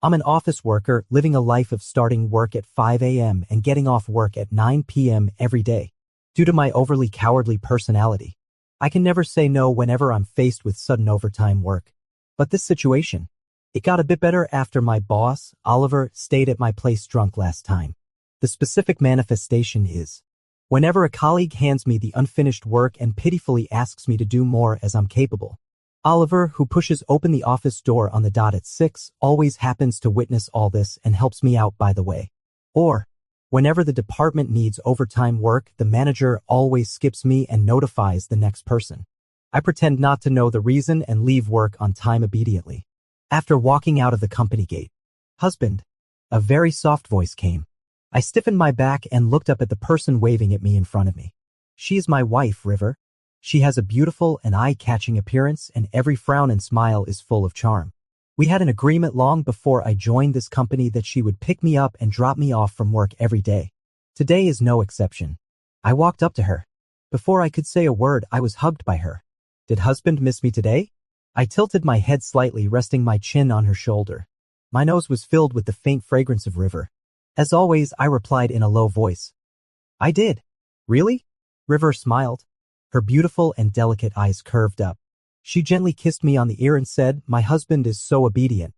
I'm an office worker living a life of starting work at 5 a.m. and getting off work at 9 p.m. every day. Due to my overly cowardly personality, I can never say no whenever I'm faced with sudden overtime work. But this situation, it got a bit better after my boss, Oliver, stayed at my place drunk last time. The specific manifestation is, whenever a colleague hands me the unfinished work and pitifully asks me to do more as I'm capable, Oliver, who pushes open the office door on the dot at 6, always happens to witness all this and helps me out by the way. Or, whenever the department needs overtime work, the manager always skips me and notifies the next person. I pretend not to know the reason and leave work on time obediently. After walking out of the company gate, "Husband," a very soft voice came. I stiffened my back and looked up at the person waving at me in front of me. She is my wife, River. She has a beautiful and eye-catching appearance, and every frown and smile is full of charm. We had an agreement long before I joined this company that she would pick me up and drop me off from work every day. Today is no exception. I walked up to her. Before I could say a word, I was hugged by her. Did husband miss me today? I tilted my head slightly, resting my chin on her shoulder. My nose was filled with the faint fragrance of River. As always, I replied in a low voice. I did. Really? River smiled. Her beautiful and delicate eyes curved up. She gently kissed me on the ear and said, "My husband is so obedient."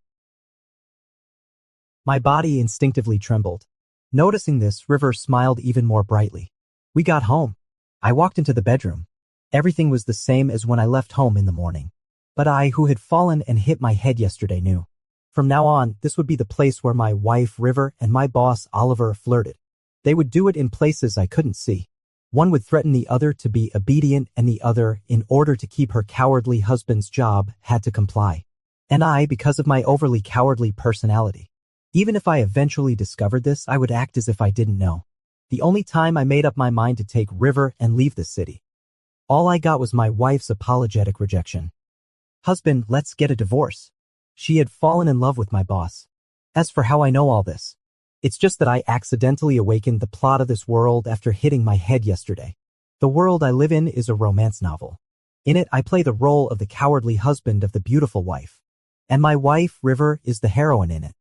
My body instinctively trembled. Noticing this, River smiled even more brightly. We got home. I walked into the bedroom. Everything was the same as when I left home in the morning. But I, who had fallen and hit my head yesterday, knew. From now on, this would be the place where my wife, River, and my boss, Oliver, flirted. They would do it in places I couldn't see. One would threaten the other to be obedient, and the other, in order to keep her cowardly husband's job, had to comply. And I, because of my overly cowardly personality. Even if I eventually discovered this, I would act as if I didn't know. The only time I made up my mind to take River and leave the city. All I got was my wife's apologetic rejection. "Husband, let's get a divorce." She had fallen in love with my boss. As for how I know all this, it's just that I accidentally awakened the plot of this world after hitting my head yesterday. The world I live in is a romance novel. In it, I play the role of the cowardly husband of the beautiful wife. And my wife, River, is the heroine in it.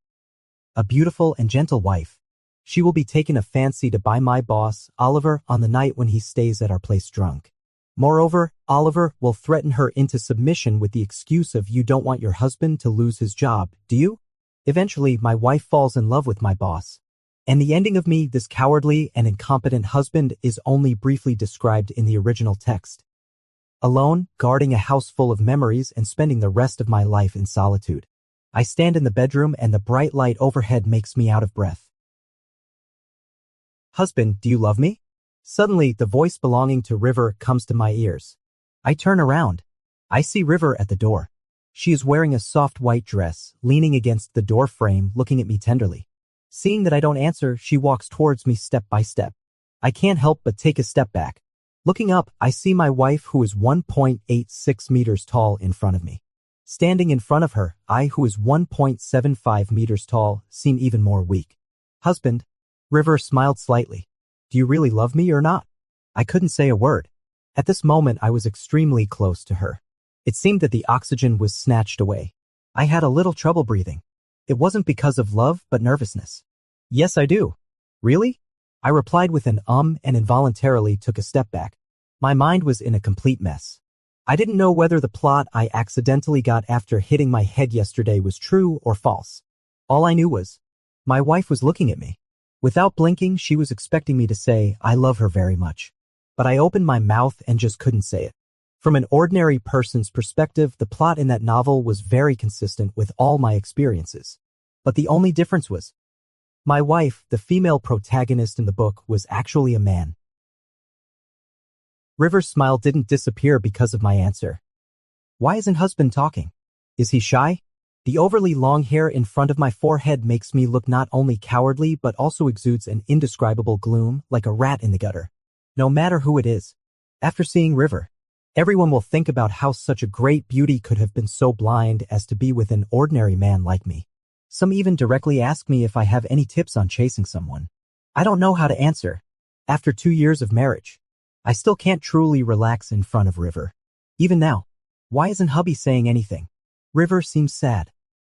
A beautiful and gentle wife. She will be taking a fancy to by my boss, Oliver, on the night when he stays at our place drunk. Moreover, Oliver will threaten her into submission with the excuse of, "You don't want your husband to lose his job, do you?" Eventually, my wife falls in love with my boss. And the ending of me, this cowardly and incompetent husband, is only briefly described in the original text. Alone, guarding a house full of memories and spending the rest of my life in solitude. I stand in the bedroom and the bright light overhead makes me out of breath. "Husband, do you love me?" Suddenly, the voice belonging to River comes to my ears. I turn around. I see River at the door. She is wearing a soft white dress, leaning against the door frame, looking at me tenderly. Seeing that I don't answer, she walks towards me step by step. I can't help but take a step back. Looking up, I see my wife, who is 1.86 meters tall, in front of me. Standing in front of her, I, who is 1.75 meters tall, seem even more weak. "Husband." River smiled slightly. "Do you really love me or not?" I couldn't say a word. At this moment, I was extremely close to her. It seemed that the oxygen was snatched away. I had a little trouble breathing. It wasn't because of love, but nervousness. "Yes, I do." "Really?" I replied with an and involuntarily took a step back. My mind was in a complete mess. I didn't know whether the plot I accidentally got after hitting my head yesterday was true or false. All I knew was, my wife was looking at me. Without blinking, she was expecting me to say, "I love her very much." But I opened my mouth and just couldn't say it. From an ordinary person's perspective, the plot in that novel was very consistent with all my experiences. But the only difference was, my wife, the female protagonist in the book, was actually a man. River's smile didn't disappear because of my answer. "Why isn't husband talking? Is he shy?" The overly long hair in front of my forehead makes me look not only cowardly but also exudes an indescribable gloom, like a rat in the gutter. No matter who it is. After seeing River, everyone will think about how such a great beauty could have been so blind as to be with an ordinary man like me. Some even directly ask me if I have any tips on chasing someone. I don't know how to answer. After 2 years of marriage, I still can't truly relax in front of River. Even now, why isn't hubby saying anything? River seems sad.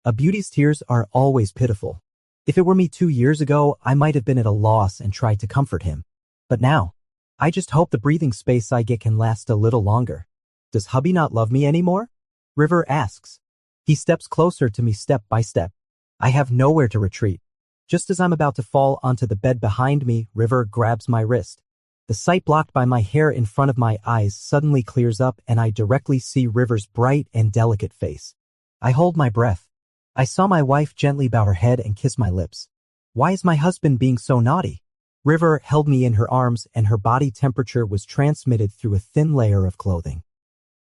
A beauty's tears are always pitiful. If it were me 2 years ago, I might have been at a loss and tried to comfort him. But now, I just hope the breathing space I get can last a little longer. Does hubby not love me anymore? River asks. He steps closer to me step by step. I have nowhere to retreat. Just as I'm about to fall onto the bed behind me, River grabs my wrist. The sight blocked by my hair in front of my eyes suddenly clears up and I directly see River's bright and delicate face. I hold my breath. I saw my wife gently bow her head and kiss my lips. Why is my husband being so naughty? River held me in her arms and her body temperature was transmitted through a thin layer of clothing.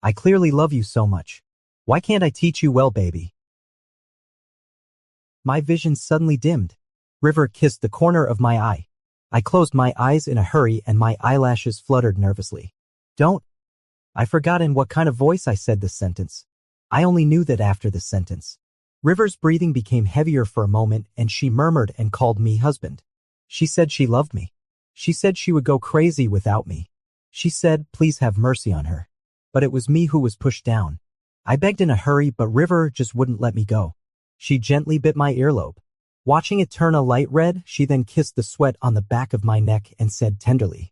I clearly love you so much. Why can't I teach you well, baby? My vision suddenly dimmed. River kissed the corner of my eye. I closed my eyes in a hurry and my eyelashes fluttered nervously. Don't. I forgot in what kind of voice I said this sentence. I only knew that after this sentence. River's breathing became heavier for a moment and she murmured and called me husband. She said she loved me. She said she would go crazy without me. She said, please have mercy on her. But it was me who was pushed down. I begged in a hurry, but River just wouldn't let me go. She gently bit my earlobe. Watching it turn a light red, she then kissed the sweat on the back of my neck and said tenderly,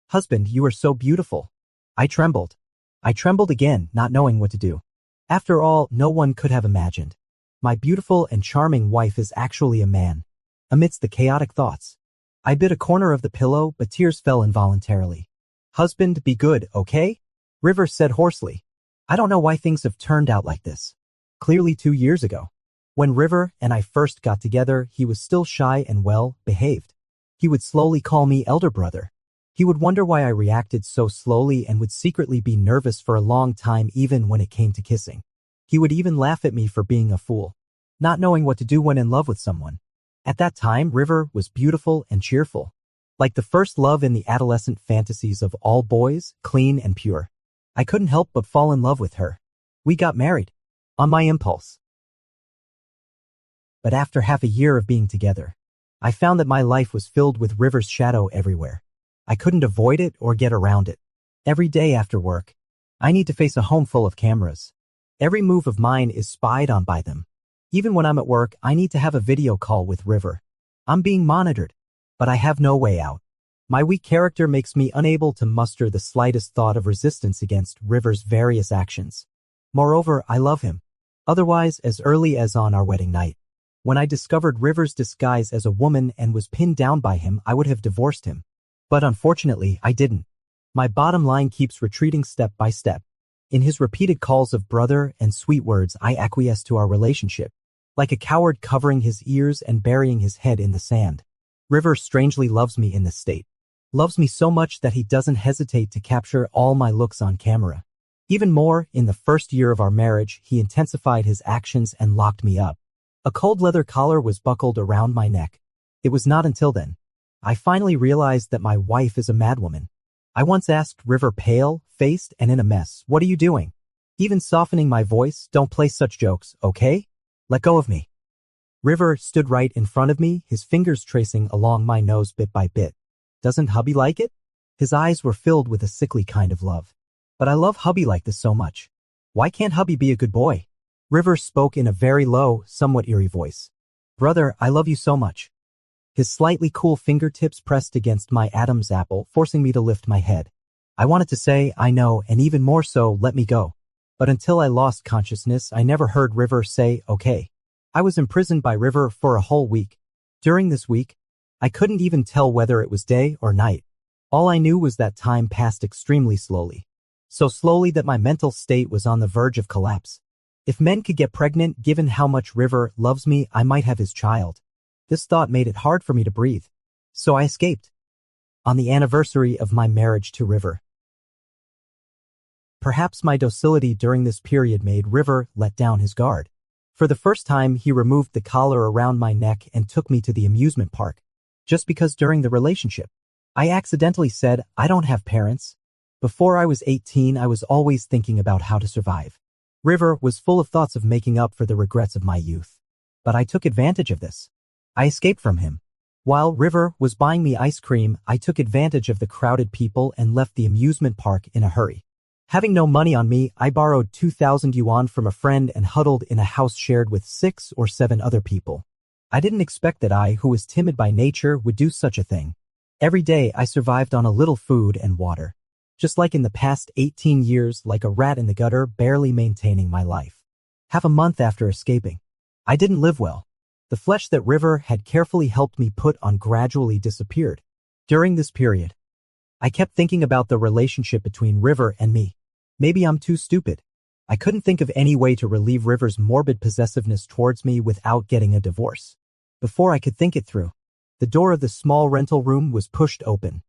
husband, you are so beautiful. I trembled. I trembled again, not knowing what to do. After all, no one could have imagined. My beautiful and charming wife is actually a man. Amidst the chaotic thoughts, I bit a corner of the pillow, but tears fell involuntarily. Husband, be good, okay? River said hoarsely. I don't know why things have turned out like this. Clearly 2 years ago. When River and I first got together, he was still shy and well-behaved. He would slowly call me elder brother. He would wonder why I reacted so slowly and would secretly be nervous for a long time even when it came to kissing. He would even laugh at me for being a fool, not knowing what to do when in love with someone. At that time, River was beautiful and cheerful. Like the first love in the adolescent fantasies of all boys, clean and pure. I couldn't help but fall in love with her. We got married. On my impulse. But after half a year of being together, I found that my life was filled with River's shadow everywhere. I couldn't avoid it or get around it. Every day after work, I need to face a home full of cameras. Every move of mine is spied on by them. Even when I'm at work, I need to have a video call with River. I'm being monitored, but I have no way out. My weak character makes me unable to muster the slightest thought of resistance against River's various actions. Moreover, I love him. Otherwise, as early as on our wedding night, when I discovered River's disguise as a woman and was pinned down by him, I would have divorced him. But unfortunately, I didn't. My bottom line keeps retreating step by step. In his repeated calls of brother and sweet words, I acquiesce to our relationship. Like a coward covering his ears and burying his head in the sand. River strangely loves me in this state. Loves me so much that he doesn't hesitate to capture all my looks on camera. Even more, in the first year of our marriage, he intensified his actions and locked me up. A cold leather collar was buckled around my neck. It was not until then I finally realized that my wife is a madwoman. I once asked River, pale-faced and in a mess, what are you doing? Even softening my voice, don't play such jokes, okay? Let go of me. River stood right in front of me, his fingers tracing along my nose bit by bit. Doesn't hubby like it? His eyes were filled with a sickly kind of love. But I love hubby like this so much. Why can't hubby be a good boy? River spoke in a very low, somewhat eerie voice. Brother, I love you so much. His slightly cool fingertips pressed against my Adam's apple, forcing me to lift my head. I wanted to say, I know, and even more so, let me go. But until I lost consciousness, I never heard River say, okay. I was imprisoned by River for a whole week. During this week, I couldn't even tell whether it was day or night. All I knew was that time passed extremely slowly. So slowly that my mental state was on the verge of collapse. If men could get pregnant, given how much River loves me, I might have his child. This thought made it hard for me to breathe. So I escaped. On the anniversary of my marriage to River. Perhaps my docility during this period made River let down his guard. For the first time, he removed the collar around my neck and took me to the amusement park. Just because during the relationship, I accidentally said, I don't have parents. Before I was 18, I was always thinking about how to survive. River was full of thoughts of making up for the regrets of my youth. But I took advantage of this. I escaped from him. While River was buying me ice cream, I took advantage of the crowded people and left the amusement park in a hurry. Having no money on me, I borrowed 2,000 yuan from a friend and huddled in a house shared with 6 or 7 other people. I didn't expect that I, who was timid by nature, would do such a thing. Every day I survived on a little food and water. Just like in the past 18 years, like a rat in the gutter, barely maintaining my life. Half a month after escaping, I didn't live well. The flesh that River had carefully helped me put on gradually disappeared. During this period, I kept thinking about the relationship between River and me. Maybe I'm too stupid. I couldn't think of any way to relieve River's morbid possessiveness towards me without getting a divorce. Before I could think it through, the door of the small rental room was pushed open.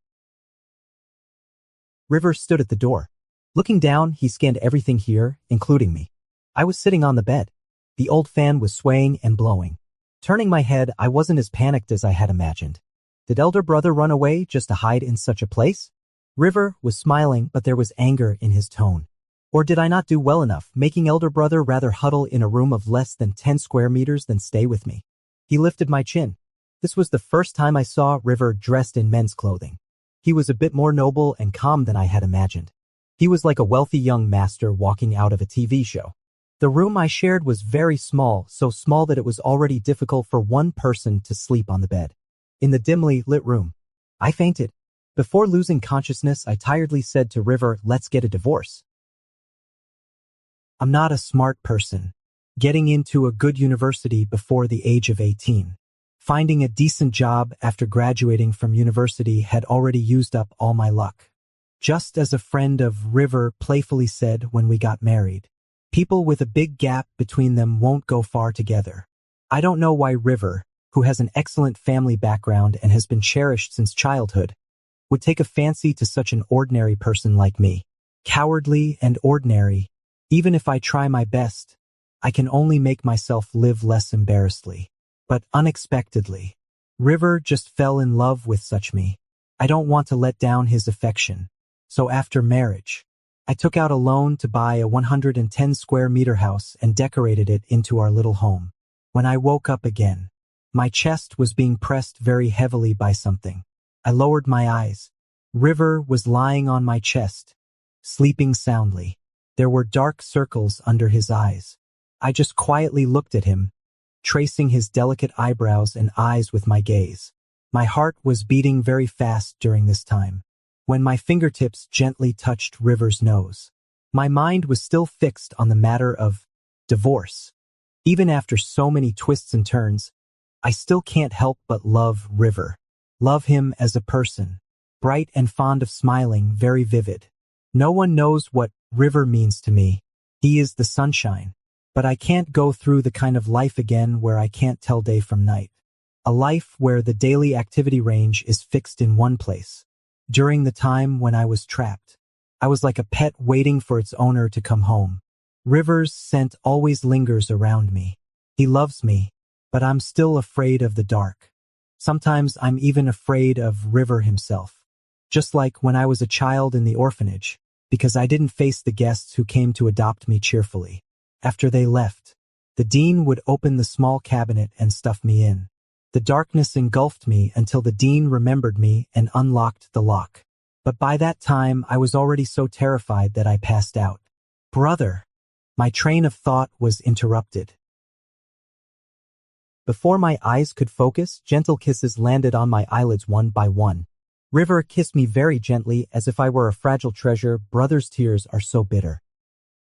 River stood at the door. Looking down, he scanned everything here, including me. I was sitting on the bed. The old fan was swaying and blowing. Turning my head, I wasn't as panicked as I had imagined. Did elder brother run away just to hide in such a place? River was smiling, but there was anger in his tone. Or did I not do well enough, making elder brother rather huddle in a room of less than 10 square meters than stay with me? He lifted my chin. This was the first time I saw River dressed in men's clothing. He was a bit more noble and calm than I had imagined. He was like a wealthy young master walking out of a TV show. The room I shared was very small, so small that it was already difficult for one person to sleep on the bed. In the dimly lit room, I fainted. Before losing consciousness, I tiredly said to River, "Let's get a divorce." I'm not a smart person. Getting into a good university before the age of 18. Finding a decent job after graduating from university had already used up all my luck. Just as a friend of River playfully said when we got married, people with a big gap between them won't go far together. I don't know why River, who has an excellent family background and has been cherished since childhood, would take a fancy to such an ordinary person like me. Cowardly and ordinary. Even if I try my best, I can only make myself live less embarrassedly. But unexpectedly, River just fell in love with such me. I don't want to let down his affection. So after marriage, I took out a loan to buy a 110 square meter house and decorated it into our little home. When I woke up again, my chest was being pressed very heavily by something. I lowered my eyes. River was lying on my chest, sleeping soundly. There were dark circles under his eyes. I just quietly looked at him, tracing his delicate eyebrows and eyes with my gaze. My heart was beating very fast during this time. When my fingertips gently touched River's nose, my mind was still fixed on the matter of divorce. Even after so many twists and turns, I still can't help but love River. Love him as a person. Bright and fond of smiling, very vivid. No one knows what River means to me. He is the sunshine. But I can't go through the kind of life again where I can't tell day from night. A life where the daily activity range is fixed in one place. During the time when I was trapped, I was like a pet waiting for its owner to come home. River's scent always lingers around me. He loves me, but I'm still afraid of the dark. Sometimes I'm even afraid of River himself. Just like when I was a child in the orphanage, because I didn't face the guests who came to adopt me cheerfully. After they left, the dean would open the small cabinet and stuff me in. The darkness engulfed me until the dean remembered me and unlocked the lock. But by that time, I was already so terrified that I passed out. Brother! My train of thought was interrupted. Before my eyes could focus, gentle kisses landed on my eyelids one by one. River kissed me very gently as if I were a fragile treasure. Brother's tears are so bitter.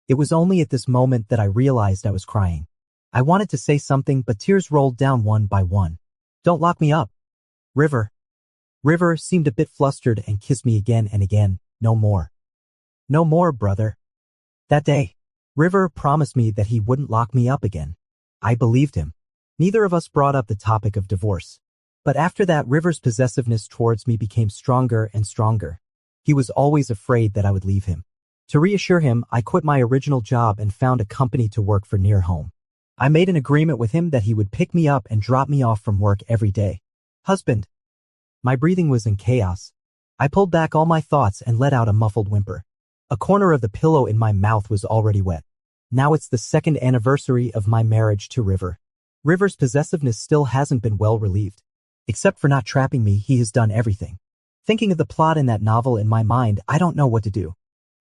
It was only at this moment that I realized I was crying. I wanted to say something, but tears rolled down one by one. Don't lock me up. River. River seemed a bit flustered and kissed me again and again. No more. No more, brother. That day, River promised me that he wouldn't lock me up again. I believed him. Neither of us brought up the topic of divorce. But after that, River's possessiveness towards me became stronger and stronger. He was always afraid that I would leave him. To reassure him, I quit my original job and found a company to work for near home. I made an agreement with him that he would pick me up and drop me off from work every day. Husband. My breathing was in chaos. I pulled back all my thoughts and let out a muffled whimper. A corner of the pillow in my mouth was already wet. Now it's the second anniversary of my marriage to River. River's possessiveness still hasn't been well relieved. Except for not trapping me, he has done everything. Thinking of the plot in that novel in my mind, I don't know what to do.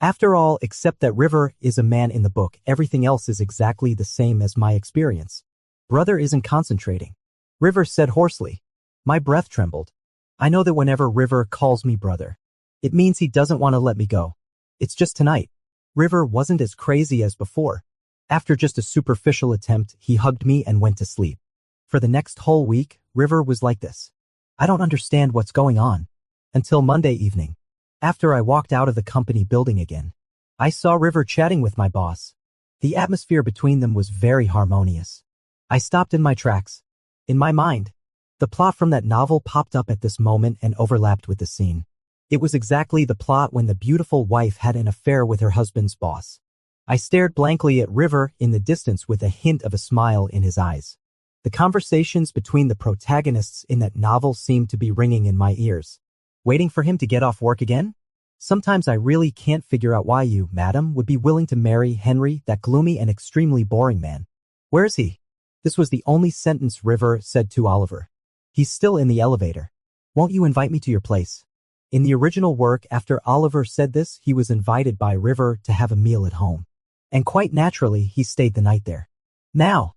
After all, except that River is a man in the book, everything else is exactly the same as my experience. Brother isn't concentrating, River said hoarsely. My breath trembled. I know that whenever River calls me brother, it means he doesn't want to let me go. It's just tonight. River wasn't as crazy as before. After just a superficial attempt, he hugged me and went to sleep. For the next whole week, River was like this. I don't understand what's going on. Until Monday evening. After I walked out of the company building again, I saw River chatting with my boss. The atmosphere between them was very harmonious. I stopped in my tracks. In my mind, the plot from that novel popped up at this moment and overlapped with the scene. It was exactly the plot when the beautiful wife had an affair with her husband's boss. I stared blankly at River in the distance with a hint of a smile in his eyes. The conversations between the protagonists in that novel seemed to be ringing in my ears. Waiting for him to get off work again? Sometimes I really can't figure out why you, madam, would be willing to marry Henry, that gloomy and extremely boring man. Where is he? This was the only sentence River said to Oliver. He's still in the elevator. Won't you invite me to your place? In the original work, after Oliver said this, he was invited by River to have a meal at home. And quite naturally, he stayed the night there. Now,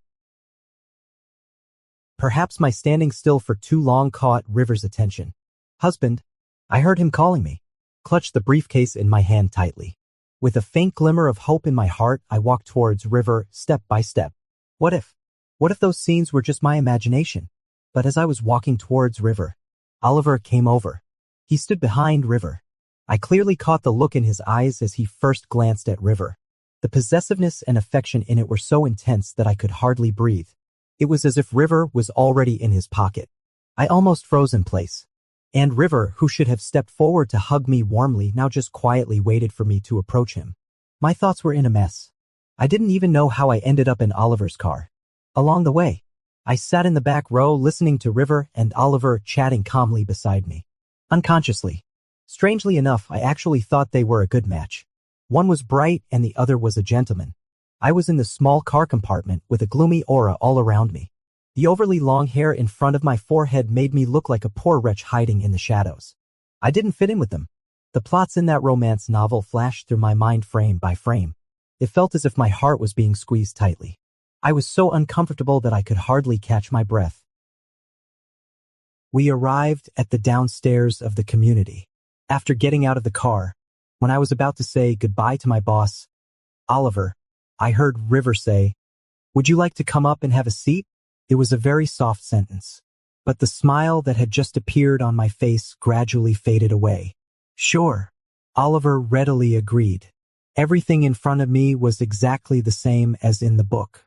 perhaps my standing still for too long caught River's attention. Husband, I heard him calling me. Clutched the briefcase in my hand tightly. With a faint glimmer of hope in my heart, I walked towards River, step by step. What if those scenes were just my imagination? But as I was walking towards River, Oliver came over. He stood behind River. I clearly caught the look in his eyes as he first glanced at River. The possessiveness and affection in it were so intense that I could hardly breathe. It was as if River was already in his pocket. I almost froze in place. And River, who should have stepped forward to hug me warmly, now just quietly waited for me to approach him. My thoughts were in a mess. I didn't even know how I ended up in Oliver's car. Along the way, I sat in the back row listening to River and Oliver chatting calmly beside me. Unconsciously. Strangely enough, I actually thought they were a good match. One was bright and the other was a gentleman. I was in the small car compartment with a gloomy aura all around me. The overly long hair in front of my forehead made me look like a poor wretch hiding in the shadows. I didn't fit in with them. The plots in that romance novel flashed through my mind frame by frame. It felt as if my heart was being squeezed tightly. I was so uncomfortable that I could hardly catch my breath. We arrived at the downstairs of the community. After getting out of the car, when I was about to say goodbye to my boss, Oliver, I heard River say, "Would you like to come up and have a seat?" It was a very soft sentence, but the smile that had just appeared on my face gradually faded away. Sure, Oliver readily agreed. Everything in front of me was exactly the same as in the book.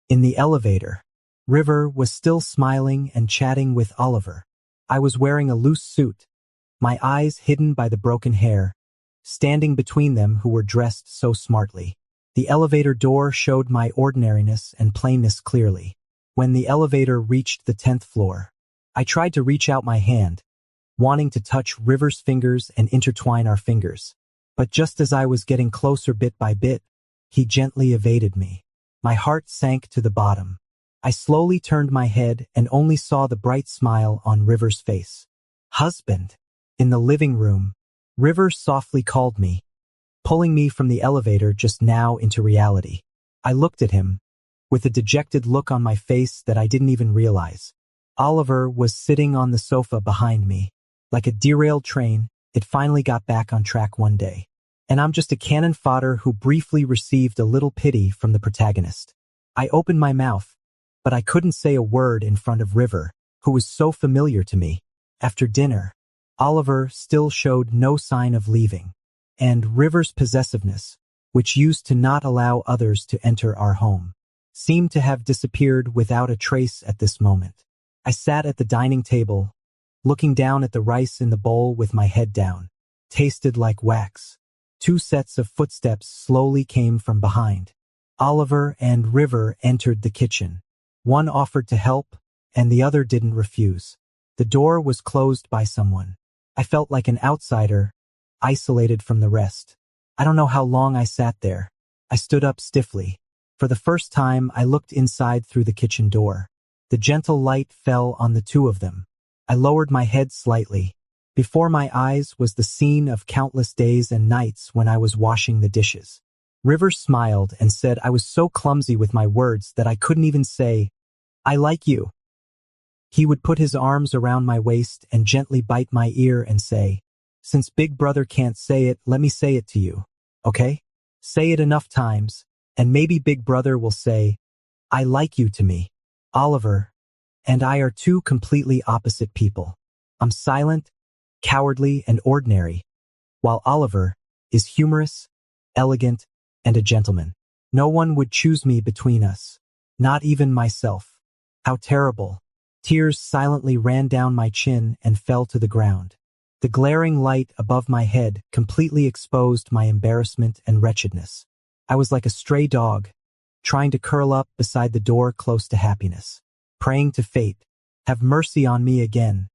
In the elevator, River was still smiling and chatting with Oliver. I was wearing a loose suit, my eyes hidden by the broken hair, standing between them who were dressed so smartly. The elevator door showed my ordinariness and plainness clearly. When the elevator reached the 10th floor, I tried to reach out my hand, wanting to touch River's fingers and intertwine our fingers. But just as I was getting closer bit by bit, he gently evaded me. My heart sank to the bottom. I slowly turned my head and only saw the bright smile on River's face. Husband. In the living room, River softly called me, pulling me from the elevator just now into reality. I looked at him, with a dejected look on my face that I didn't even realize. Oliver was sitting on the sofa behind me. Like a derailed train, it finally got back on track one day. And I'm just a cannon fodder who briefly received a little pity from the protagonist. I opened my mouth, but I couldn't say a word in front of River, who was so familiar to me. After dinner, Oliver still showed no sign of leaving, and River's possessiveness, which used to not allow others to enter our home, seemed to have disappeared without a trace at this moment. I sat at the dining table, looking down at the rice in the bowl with my head down. Tasted like wax. 2 sets of footsteps slowly came from behind. Oliver and River entered the kitchen. One offered to help, and the other didn't refuse. The door was closed by someone. I felt like an outsider, isolated from the rest. I don't know how long I sat there. I stood up stiffly. For the first time, I looked inside through the kitchen door. The gentle light fell on the two of them. I lowered my head slightly, Before my eyes was the scene of countless days and nights when I was washing the dishes. River smiled and said I was so clumsy with my words that I couldn't even say, "I like you." He would put his arms around my waist and gently bite my ear and say, "Since Big Brother can't say it, let me say it to you, okay? Say it enough times, and maybe Big Brother will say, 'I like you' to me." Oliver and I are two completely opposite people. I'm silent, cowardly, and ordinary, while Oliver is humorous, elegant, and a gentleman. No one would choose me between us, not even myself. How terrible. Tears silently ran down my chin and fell to the ground. The glaring light above my head completely exposed my embarrassment and wretchedness. I was like a stray dog, trying to curl up beside the door close to happiness, praying to fate, "Have mercy on me again."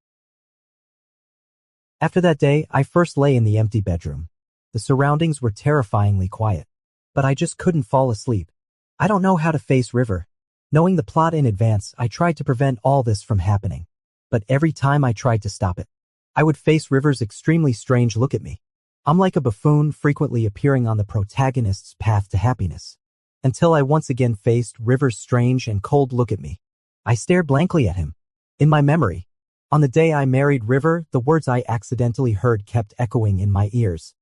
After that day, I first lay in the empty bedroom. The surroundings were terrifyingly quiet, but I just couldn't fall asleep. I don't know how to face River. Knowing the plot in advance, I tried to prevent all this from happening. But every time I tried to stop it, I would face River's extremely strange look at me. I'm like a buffoon frequently appearing on the protagonist's path to happiness. Until I once again faced River's strange and cold look at me. I stared blankly at him. In my memory, on the day I married River, the words I accidentally heard kept echoing in my ears.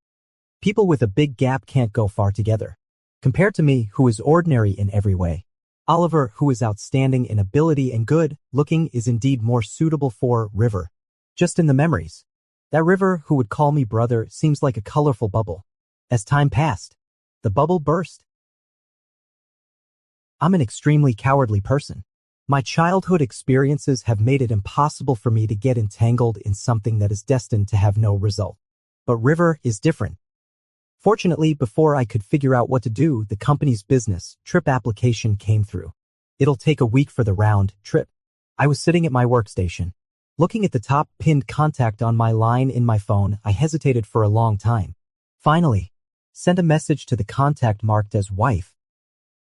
People with a big gap can't go far together. Compared to me, who is ordinary in every way, Oliver, who is outstanding in ability and good looking, is indeed more suitable for River. Just in the memories. That River, who would call me brother, seems like a colorful bubble. As time passed, the bubble burst. I'm an extremely cowardly person. My childhood experiences have made it impossible for me to get entangled in something that is destined to have no result. But River is different. Fortunately, before I could figure out what to do, the company's business trip application came through. It'll take a week for the round trip. I was sitting at my workstation. Looking at the top pinned contact on my line in my phone, I hesitated for a long time. Finally, sent a message to the contact marked as wife.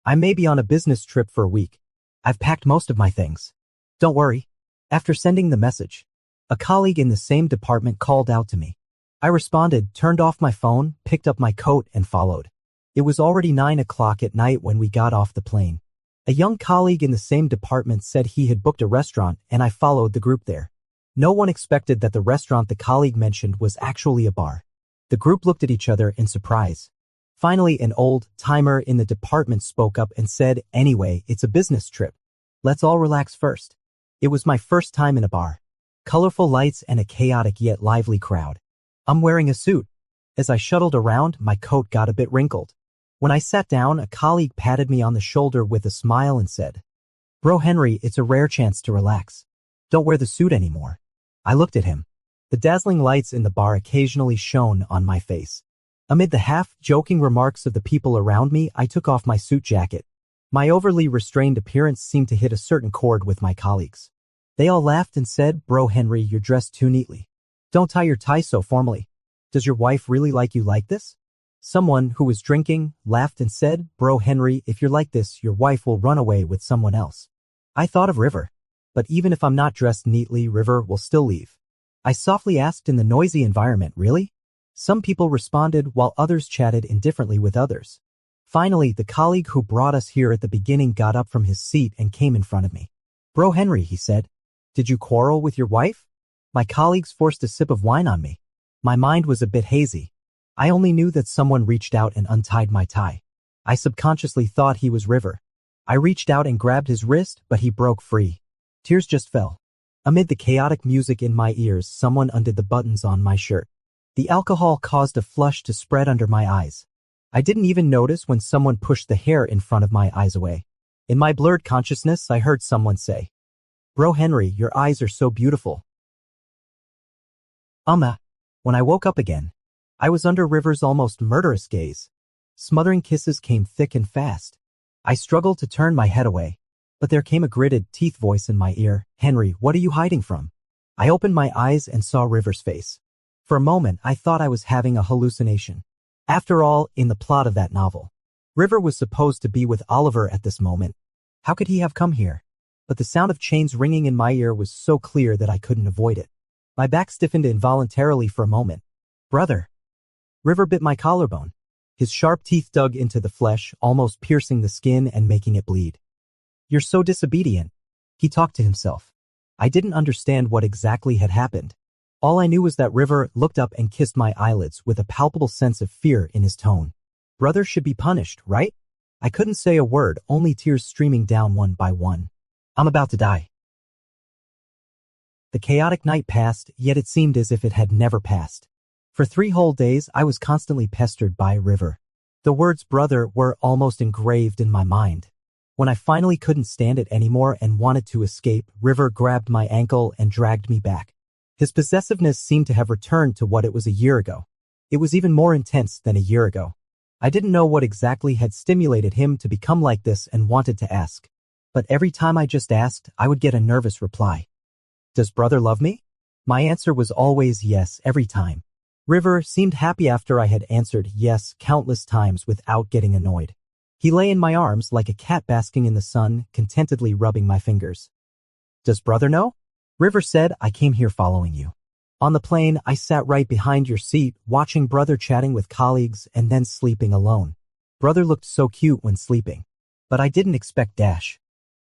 "I may be on a business trip for a week. I've packed most of my things. Don't worry." After sending the message, a colleague in the same department called out to me. I responded, turned off my phone, picked up my coat, and followed. It was already 9 o'clock at night when we got off the plane. A young colleague in the same department said he had booked a restaurant, and I followed the group there. No one expected that the restaurant the colleague mentioned was actually a bar. The group looked at each other in surprise. Finally, an old-timer in the department spoke up and said, "Anyway, it's a business trip. Let's all relax first." It was my first time in a bar. Colorful lights and a chaotic yet lively crowd. I'm wearing a suit. As I shuttled around, my coat got a bit wrinkled. When I sat down, a colleague patted me on the shoulder with a smile and said, "Bro Henry, it's a rare chance to relax. Don't wear the suit anymore." I looked at him. The dazzling lights in the bar occasionally shone on my face. Amid the half-joking remarks of the people around me, I took off my suit jacket. My overly restrained appearance seemed to hit a certain chord with my colleagues. They all laughed and said, "Bro Henry, you're dressed too neatly. Don't tie your tie so formally. Does your wife really like you like this?" Someone who was drinking laughed and said, "Bro Henry, if you're like this, your wife will run away with someone else." I thought of River. But even if I'm not dressed neatly, River will still leave. I softly asked in the noisy environment, "Really?" Some people responded while others chatted indifferently with others. Finally, the colleague who brought us here at the beginning got up from his seat and came in front of me. "Bro Henry," he said, "did you quarrel with your wife?" My colleagues forced a sip of wine on me. My mind was a bit hazy. I only knew that someone reached out and untied my tie. I subconsciously thought he was River. I reached out and grabbed his wrist, but he broke free. Tears just fell. Amid the chaotic music in my ears, someone undid the buttons on my shirt. The alcohol caused a flush to spread under my eyes. I didn't even notice when someone pushed the hair in front of my eyes away. In my blurred consciousness, I heard someone say, "Bro Henry, your eyes are so beautiful." When I woke up again, I was under River's almost murderous gaze. Smothering kisses came thick and fast. I struggled to turn my head away, but there came a gritted teeth voice in my ear, "Henry, what are you hiding from?" I opened my eyes and saw River's face. For a moment, I thought I was having a hallucination. After all, in the plot of that novel, River was supposed to be with Oliver at this moment. How could he have come here? But the sound of chains ringing in my ear was so clear that I couldn't avoid it. My back stiffened involuntarily for a moment. Brother. River bit my collarbone. His sharp teeth dug into the flesh, almost piercing the skin and making it bleed. You're so disobedient. He talked to himself. I didn't understand what exactly had happened. All I knew was that River looked up and kissed my eyelids with a palpable sense of fear in his tone. Brother should be punished, right? I couldn't say a word, only tears streaming down one by one. I'm about to die. The chaotic night passed, yet it seemed as if it had never passed. For 3 whole days, I was constantly pestered by River. The words brother were almost engraved in my mind. When I finally couldn't stand it anymore and wanted to escape, River grabbed my ankle and dragged me back. His possessiveness seemed to have returned to what it was a year ago. It was even more intense than a year ago. I didn't know what exactly had stimulated him to become like this and wanted to ask. But every time I just asked, I would get a nervous reply. Does brother love me? My answer was always yes every time. River seemed happy after I had answered yes countless times without getting annoyed. He lay in my arms like a cat basking in the sun, contentedly rubbing my fingers. Does brother know? River said, I came here following you. On the plane, I sat right behind your seat, watching brother chatting with colleagues and then sleeping alone. Brother looked so cute when sleeping. But I didn't expect dash.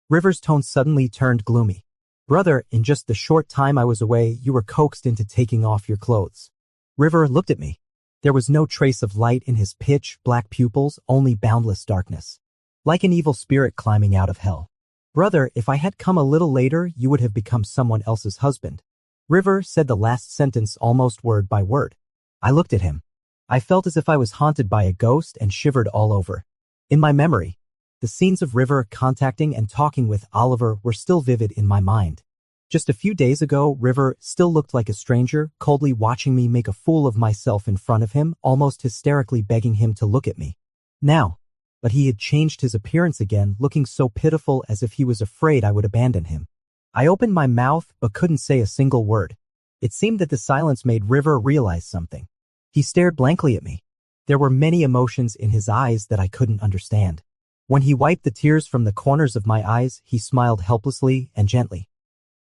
River's tone suddenly turned gloomy. Brother, in just the short time I was away, you were coaxed into taking off your clothes. River looked at me. There was no trace of light in his pitch-black pupils, only boundless darkness. Like an evil spirit climbing out of hell. Brother, if I had come a little later, you would have become someone else's husband. River said the last sentence almost word by word. I looked at him. I felt as if I was haunted by a ghost and shivered all over. In my memory, the scenes of River contacting and talking with Oliver were still vivid in my mind. Just a few days ago, River still looked like a stranger, coldly watching me make a fool of myself in front of him, almost hysterically begging him to look at me. But he had changed his appearance again, looking so pitiful as if he was afraid I would abandon him. I opened my mouth but couldn't say a single word. It seemed that the silence made River realize something. He stared blankly at me. There were many emotions in his eyes that I couldn't understand. When he wiped the tears from the corners of my eyes, he smiled helplessly and gently.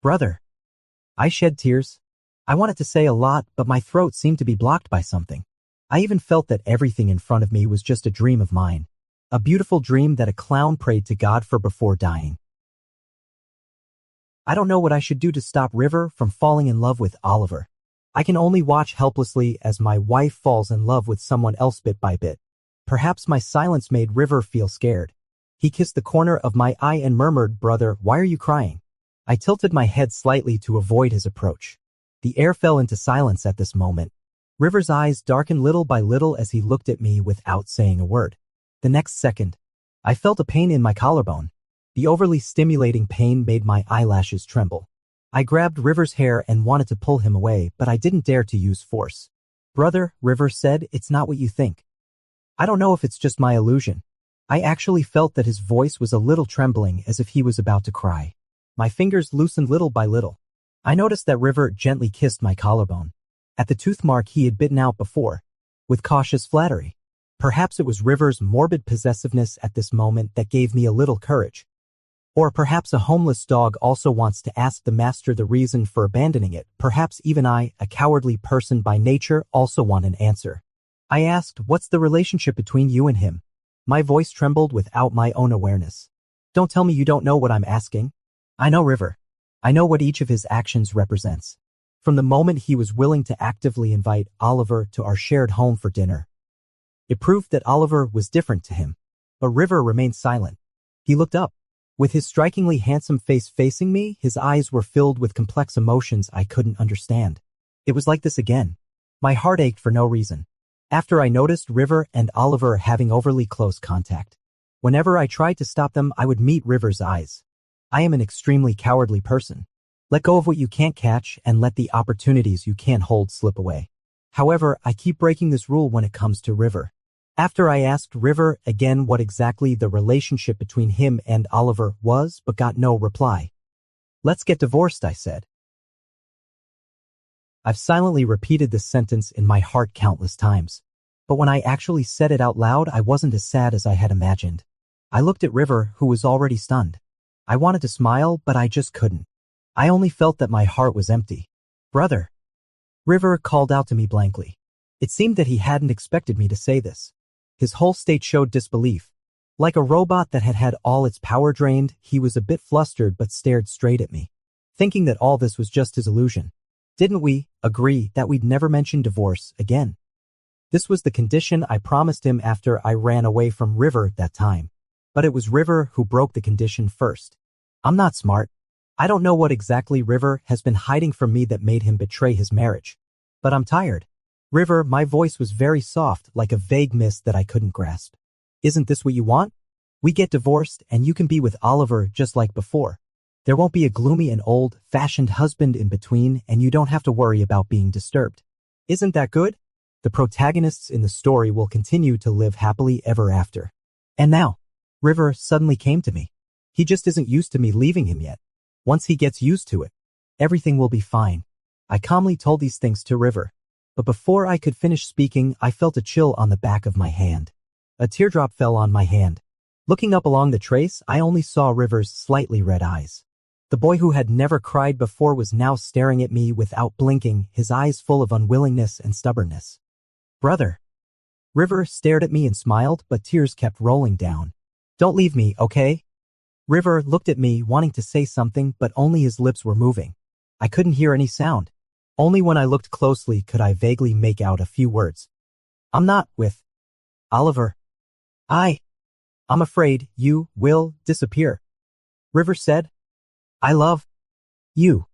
Brother. I shed tears. I wanted to say a lot, but my throat seemed to be blocked by something. I even felt that everything in front of me was just a dream of mine. A beautiful dream that a clown prayed to God for before dying. I don't know what I should do to stop River from falling in love with Oliver. I can only watch helplessly as my wife falls in love with someone else bit by bit. Perhaps my silence made River feel scared. He kissed the corner of my eye and murmured, Brother, why are you crying? I tilted my head slightly to avoid his approach. The air fell into silence at this moment. River's eyes darkened little by little as he looked at me without saying a word. The next second, I felt a pain in my collarbone. The overly stimulating pain made my eyelashes tremble. I grabbed River's hair and wanted to pull him away, but I didn't dare to use force. Brother, River said, it's not what you think. I don't know if it's just my illusion. I actually felt that his voice was a little trembling as if he was about to cry. My fingers loosened little by little. I noticed that River gently kissed my collarbone. At the tooth mark he had bitten out before. With cautious flattery. Perhaps it was River's morbid possessiveness at this moment that gave me a little courage. Or perhaps a homeless dog also wants to ask the master the reason for abandoning it. Perhaps even I, a cowardly person by nature, also want an answer. I asked, what's the relationship between you and him? My voice trembled without my own awareness. Don't tell me you don't know what I'm asking. I know River. I know what each of his actions represents. From the moment he was willing to actively invite Oliver to our shared home for dinner. It proved that Oliver was different to him. But River remained silent. He looked up. With his strikingly handsome face facing me, his eyes were filled with complex emotions I couldn't understand. It was like this again. My heart ached for no reason. After I noticed River and Oliver having overly close contact. Whenever I tried to stop them, I would meet River's eyes. I am an extremely cowardly person. Let go of what you can't catch and let the opportunities you can't hold slip away. However, I keep breaking this rule when it comes to River. After I asked River again what exactly the relationship between him and Oliver was, but got no reply. Let's get divorced, I said. I've silently repeated this sentence in my heart countless times. But when I actually said it out loud, I wasn't as sad as I had imagined. I looked at River, who was already stunned. I wanted to smile, but I just couldn't. I only felt that my heart was empty. Brother. River called out to me blankly. It seemed that he hadn't expected me to say this. His whole state showed disbelief. Like a robot that had had all its power drained, he was a bit flustered but stared straight at me, thinking that all this was just his illusion. Didn't we agree that we'd never mention divorce again? This was the condition I promised him after I ran away from River that time. But it was River who broke the condition first. I'm not smart. I don't know what exactly River has been hiding from me that made him betray his marriage. But I'm tired. River, my voice was very soft, like a vague mist that I couldn't grasp. Isn't this what you want? We get divorced and you can be with Oliver just like before. There won't be a gloomy and old-fashioned husband in between, and you don't have to worry about being disturbed. Isn't that good? The protagonists in the story will continue to live happily ever after. And now, River suddenly came to me. He just isn't used to me leaving him yet. Once he gets used to it, everything will be fine. I calmly told these things to River. But before I could finish speaking, I felt a chill on the back of my hand. A teardrop fell on my hand. Looking up along the trace, I only saw River's slightly red eyes. The boy who had never cried before was now staring at me without blinking, his eyes full of unwillingness and stubbornness. Brother. River stared at me and smiled, but tears kept rolling down. Don't leave me, okay? River looked at me, wanting to say something, but only his lips were moving. I couldn't hear any sound. Only when I looked closely could I vaguely make out a few words. I'm not with Oliver. I'm afraid you will disappear. River said. I love you.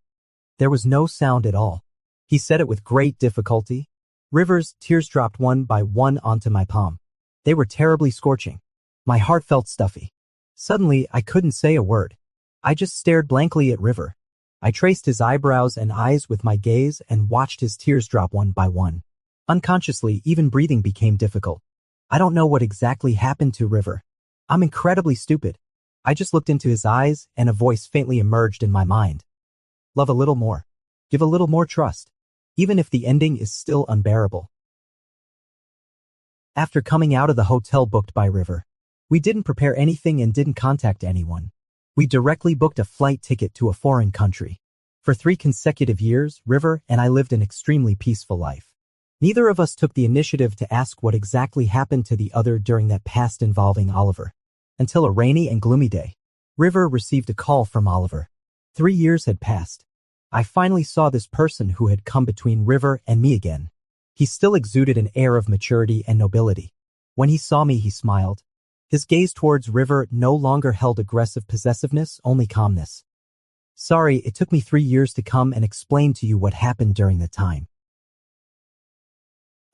There was no sound at all. He said it with great difficulty. River's tears dropped one by one onto my palm. They were terribly scorching. My heart felt stuffy. Suddenly, I couldn't say a word. I just stared blankly at River. I traced his eyebrows and eyes with my gaze and watched his tears drop one by one. Unconsciously, even breathing became difficult. I don't know what exactly happened to River. I'm incredibly stupid. I just looked into his eyes and a voice faintly emerged in my mind. Love a little more. Give a little more trust. Even if the ending is still unbearable. After coming out of the hotel booked by River, we didn't prepare anything and didn't contact anyone. We directly booked a flight ticket to a foreign country. For 3 consecutive years, River and I lived an extremely peaceful life. Neither of us took the initiative to ask what exactly happened to the other during that past involving Oliver. Until a rainy and gloomy day, River received a call from Oliver. 3 years had passed. I finally saw this person who had come between River and me again. He still exuded an air of maturity and nobility. When he saw me, he smiled. His gaze towards River no longer held aggressive possessiveness, only calmness. Sorry, it took me 3 years to come and explain to you what happened during the time.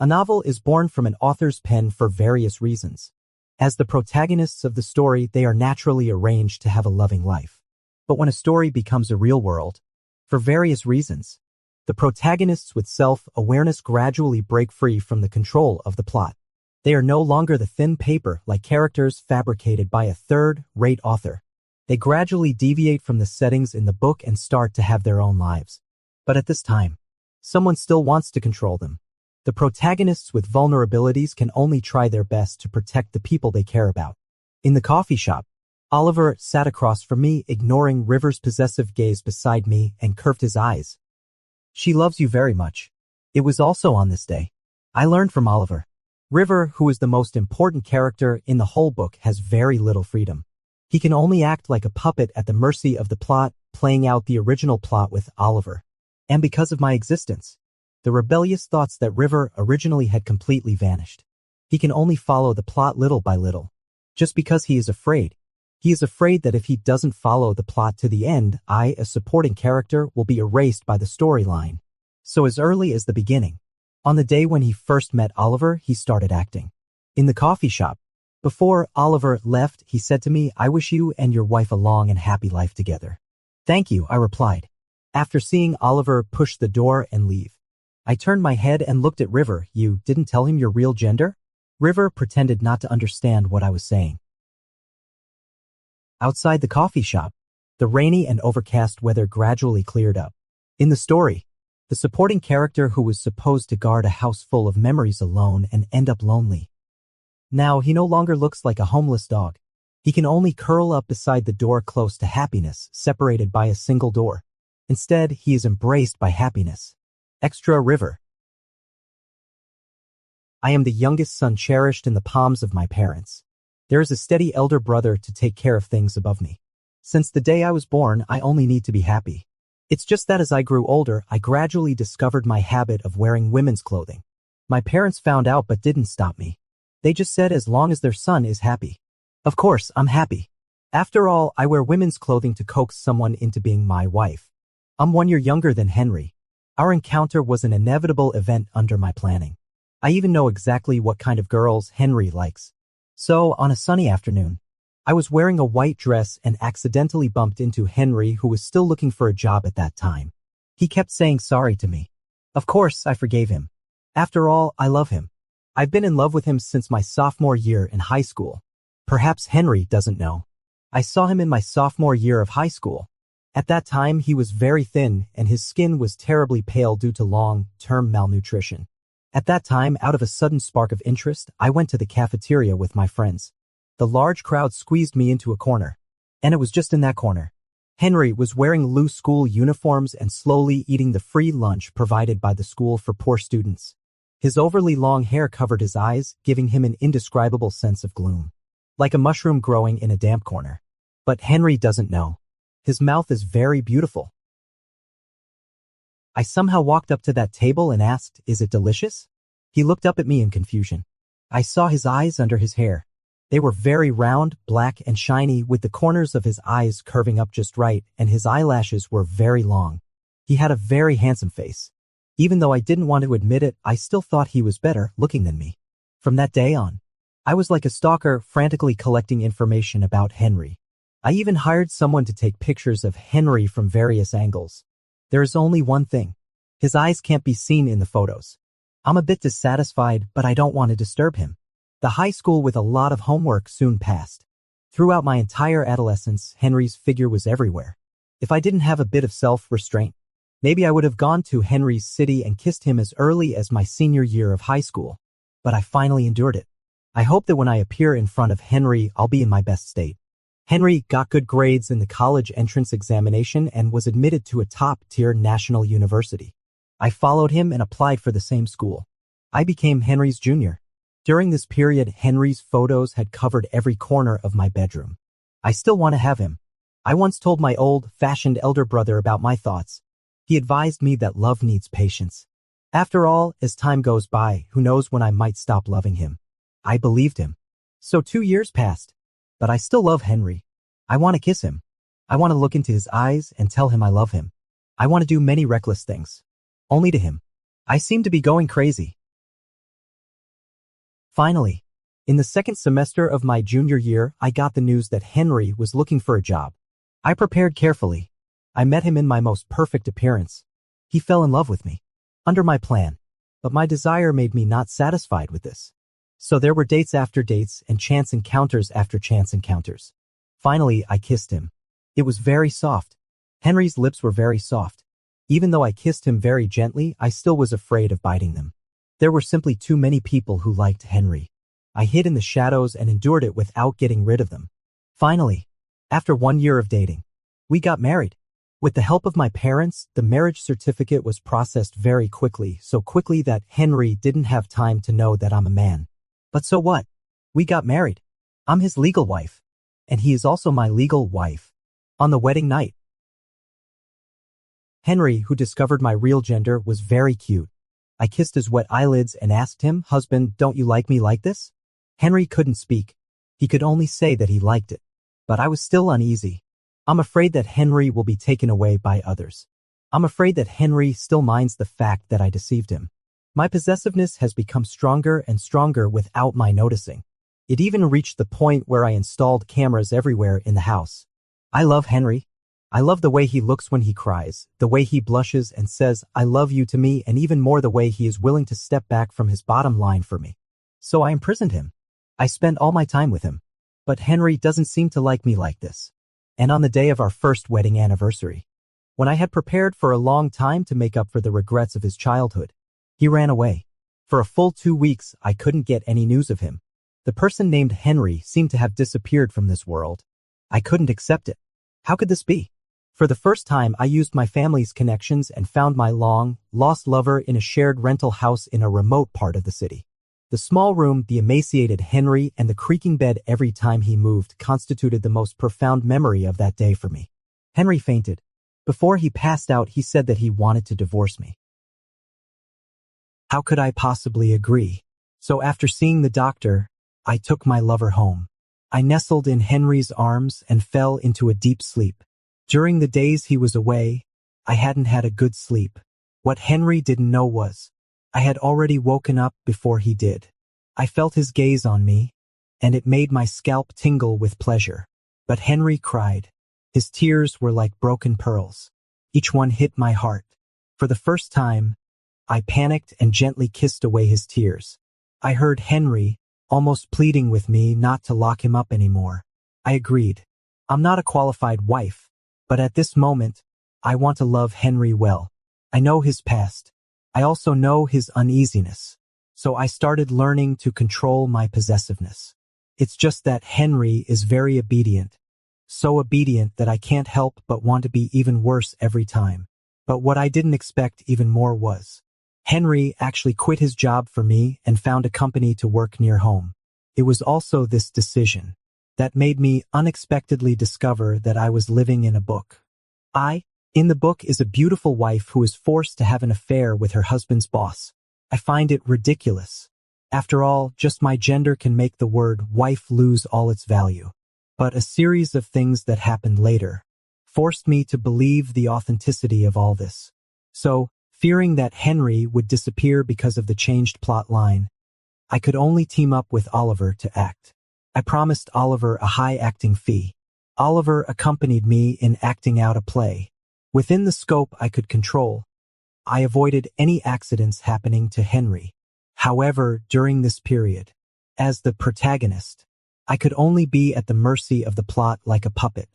A novel is born from an author's pen for various reasons. As the protagonists of the story, they are naturally arranged to have a loving life. But when a story becomes a real world, for various reasons, the protagonists with self-awareness gradually break free from the control of the plot. They are no longer the thin paper-like characters fabricated by a third-rate author. They gradually deviate from the settings in the book and start to have their own lives. But at this time, someone still wants to control them. The protagonists with vulnerabilities can only try their best to protect the people they care about. In the coffee shop, Oliver sat across from me, ignoring River's possessive gaze beside me, and curved his eyes. She loves you very much. It was also on this day I learned from Oliver. River, who is the most important character in the whole book, has very little freedom. He can only act like a puppet at the mercy of the plot, playing out the original plot with Oliver. And because of my existence, the rebellious thoughts that River originally had completely vanished. He can only follow the plot little by little. Just because he is afraid. He is afraid that if he doesn't follow the plot to the end, I, a supporting character, will be erased by the storyline. So as early as the beginning, on the day when he first met Oliver, he started acting. In the coffee shop, before Oliver left, he said to me, "I wish you and your wife a long and happy life together." "Thank you," I replied. After seeing Oliver push the door and leave, I turned my head and looked at River. "You didn't tell him your real gender?" River pretended not to understand what I was saying. Outside the coffee shop, the rainy and overcast weather gradually cleared up. In the story, the supporting character who was supposed to guard a house full of memories alone and end up lonely. Now he no longer looks like a homeless dog. He can only curl up beside the door close to happiness, separated by a single door. Instead, he is embraced by happiness. Extra river. I am the youngest son cherished in the palms of my parents. There is a steady elder brother to take care of things above me. Since the day I was born, I only need to be happy. It's just that as I grew older, I gradually discovered my habit of wearing women's clothing. My parents found out but didn't stop me. They just said as long as their son is happy. Of course, I'm happy. After all, I wear women's clothing to coax someone into being my wife. I'm 1 year younger than Henry. Our encounter was an inevitable event under my planning. I even know exactly what kind of girls Henry likes. So, on a sunny afternoon, I was wearing a white dress and accidentally bumped into Henry, who was still looking for a job at that time. He kept saying sorry to me. Of course, I forgave him. After all, I love him. I've been in love with him since my sophomore year in high school. Perhaps Henry doesn't know. I saw him in my sophomore year of high school. At that time, he was very thin and his skin was terribly pale due to long-term malnutrition. At that time, out of a sudden spark of interest, I went to the cafeteria with my friends. The large crowd squeezed me into a corner. And it was just in that corner. Henry was wearing loose school uniforms and slowly eating the free lunch provided by the school for poor students. His overly long hair covered his eyes, giving him an indescribable sense of gloom. Like a mushroom growing in a damp corner. But Henry doesn't know. His mouth is very beautiful. I somehow walked up to that table and asked, "Is it delicious?" He looked up at me in confusion. I saw his eyes under his hair. They were very round, black, and shiny, with the corners of his eyes curving up just right, and his eyelashes were very long. He had a very handsome face. Even though I didn't want to admit it, I still thought he was better looking than me. From that day on, I was like a stalker, frantically collecting information about Henry. I even hired someone to take pictures of Henry from various angles. There is only one thing. His eyes can't be seen in the photos. I'm a bit dissatisfied, but I don't want to disturb him. The high school with a lot of homework soon passed. Throughout my entire adolescence, Henry's figure was everywhere. If I didn't have a bit of self-restraint, maybe I would have gone to Henry's city and kissed him as early as my senior year of high school. But I finally endured it. I hope that when I appear in front of Henry, I'll be in my best state. Henry got good grades in the college entrance examination and was admitted to a top-tier national university. I followed him and applied for the same school. I became Henry's junior. During this period, Henry's photos had covered every corner of my bedroom. I still want to have him. I once told my old-fashioned elder brother about my thoughts. He advised me that love needs patience. After all, as time goes by, who knows when I might stop loving him. I believed him. So 2 years passed. But I still love Henry. I want to kiss him. I want to look into his eyes and tell him I love him. I want to do many reckless things. Only to him. I seem to be going crazy. Finally, in the second semester of my junior year, I got the news that Henry was looking for a job. I prepared carefully. I met him in my most perfect appearance. He fell in love with me. Under my plan. But my desire made me not satisfied with this. So there were dates after dates and chance encounters after chance encounters. Finally, I kissed him. It was very soft. Henry's lips were very soft. Even though I kissed him very gently, I still was afraid of biting them. There were simply too many people who liked Henry. I hid in the shadows and endured it without getting rid of them. Finally, after 1 year of dating, we got married. With the help of my parents, the marriage certificate was processed very quickly, so quickly that Henry didn't have time to know that I'm a man. But so what? We got married. I'm his legal wife. And he is also my legal wife. On the wedding night, Henry, who discovered my real gender, was very cute. I kissed his wet eyelids and asked him, "Husband, don't you like me like this?" Henry couldn't speak. He could only say that he liked it. But I was still uneasy. I'm afraid that Henry will be taken away by others. I'm afraid that Henry still minds the fact that I deceived him. My possessiveness has become stronger and stronger without my noticing. It even reached the point where I installed cameras everywhere in the house. I love Henry. I love the way he looks when he cries, the way he blushes and says, "I love you" to me, and even more the way he is willing to step back from his bottom line for me. So I imprisoned him. I spent all my time with him. But Henry doesn't seem to like me like this. And on the day of our first wedding anniversary, when I had prepared for a long time to make up for the regrets of his childhood, he ran away. For a full 2 weeks, I couldn't get any news of him. The person named Henry seemed to have disappeared from this world. I couldn't accept it. How could this be? For the first time, I used my family's connections and found my long-lost lover in a shared rental house in a remote part of the city. The small room, the emaciated Henry, and the creaking bed every time he moved constituted the most profound memory of that day for me. Henry fainted. Before he passed out, he said that he wanted to divorce me. How could I possibly agree? So after seeing the doctor, I took my lover home. I nestled in Henry's arms and fell into a deep sleep. During the days he was away, I hadn't had a good sleep. What Henry didn't know was, I had already woken up before he did. I felt his gaze on me, and it made my scalp tingle with pleasure. But Henry cried. His tears were like broken pearls. Each one hit my heart. For the first time, I panicked and gently kissed away his tears. I heard Henry, almost pleading with me not to lock him up anymore. I agreed. I'm not a qualified wife, but at this moment, I want to love Henry well. I know his past. I also know his uneasiness. So I started learning to control my possessiveness. It's just that Henry is very obedient. So obedient that I can't help but want to be even worse every time. But what I didn't expect even more was, Henry actually quit his job for me and found a company to work near home. It was also this decision that made me unexpectedly discover that I was living in a book. In the book is a beautiful wife who is forced to have an affair with her husband's boss. I find it ridiculous. After all, just my gender can make the word wife lose all its value. But a series of things that happened later forced me to believe the authenticity of all this. So, fearing that Henry would disappear because of the changed plot line, I could only team up with Oliver to act. I promised Oliver a high acting fee. Oliver accompanied me in acting out a play. Within the scope I could control, I avoided any accidents happening to Henry. However, during this period, as the protagonist, I could only be at the mercy of the plot like a puppet.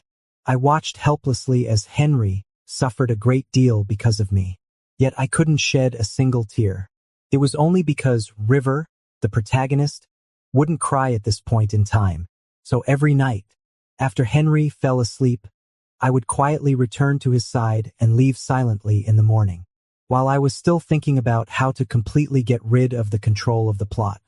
I watched helplessly as Henry suffered a great deal because of me. Yet I couldn't shed a single tear. It was only because River, the protagonist, wouldn't cry at this point in time. So every night, after Henry fell asleep, I would quietly return to his side and leave silently in the morning. While I was still thinking about how to completely get rid of the control of the plot,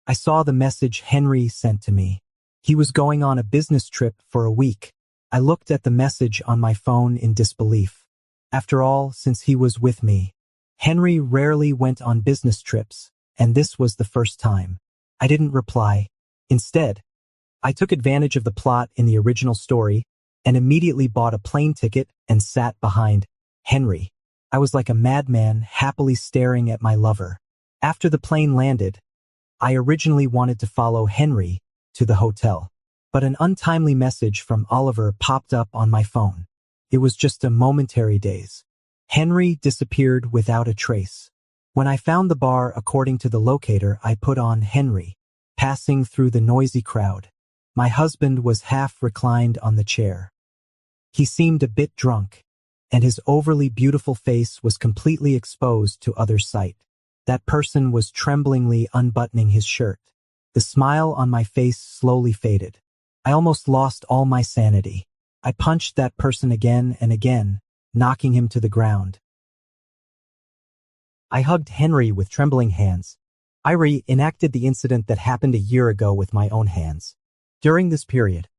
I saw the message Henry sent to me. He was going on a business trip for a week. I looked at the message on my phone in disbelief. After all, since he was with me, Henry rarely went on business trips, and this was the first time. I didn't reply. Instead, I took advantage of the plot in the original story and immediately bought a plane ticket and sat behind Henry. I was like a madman happily staring at my lover. After the plane landed, I originally wanted to follow Henry to the hotel, but an untimely message from Oliver popped up on my phone. It was just a momentary daze. Henry disappeared without a trace. When I found the bar according to the locator, I put on Henry, passing through the noisy crowd. My husband was half reclined on the chair. He seemed a bit drunk, and his overly beautiful face was completely exposed to other sight. That person was tremblingly unbuttoning his shirt. The smile on my face slowly faded. I almost lost all my sanity. I punched that person again and again, knocking him to the ground. I hugged Henry with trembling hands. I reenacted the incident that happened a year ago with my own hands. During this period,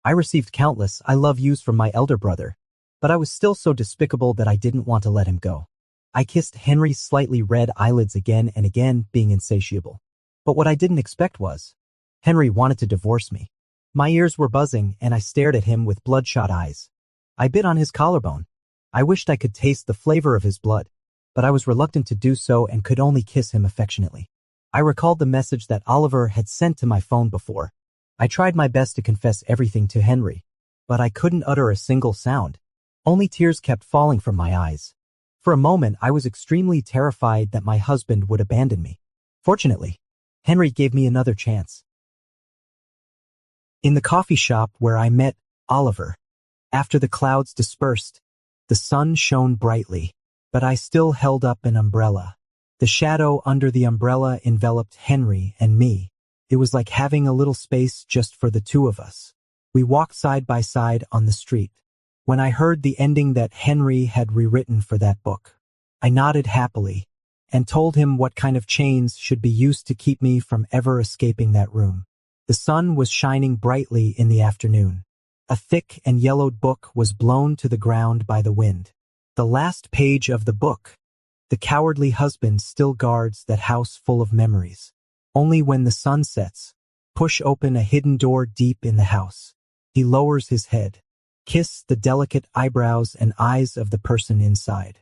I received countless I love yous from my elder brother, but I was still so despicable that I didn't want to let him go. I kissed Henry's slightly red eyelids again and again, being insatiable. But what I didn't expect was, Henry wanted to divorce me. My ears were buzzing, and I stared at him with bloodshot eyes. I bit on his collarbone. I wished I could taste the flavor of his blood, but I was reluctant to do so and could only kiss him affectionately. I recalled the message that Oliver had sent to my phone before. I tried my best to confess everything to Henry, but I couldn't utter a single sound. Only tears kept falling from my eyes. For a moment, I was extremely terrified that my husband would abandon me. Fortunately, Henry gave me another chance. In the coffee shop where I met Oliver, after the clouds dispersed, the sun shone brightly, but I still held up an umbrella. The shadow under the umbrella enveloped Henry and me. It was like having a little space just for the two of us. We walked side by side on the street. When I heard the ending that Henry had rewritten for that book, I nodded happily and told him what kind of chains should be used to keep me from ever escaping that room. The sun was shining brightly in the afternoon. A thick and yellowed book was blown to the ground by the wind. The last page of the book. The cowardly husband still guards that house full of memories. Only when the sun sets, push open a hidden door deep in the house. He lowers his head, kiss the delicate eyebrows and eyes of the person inside.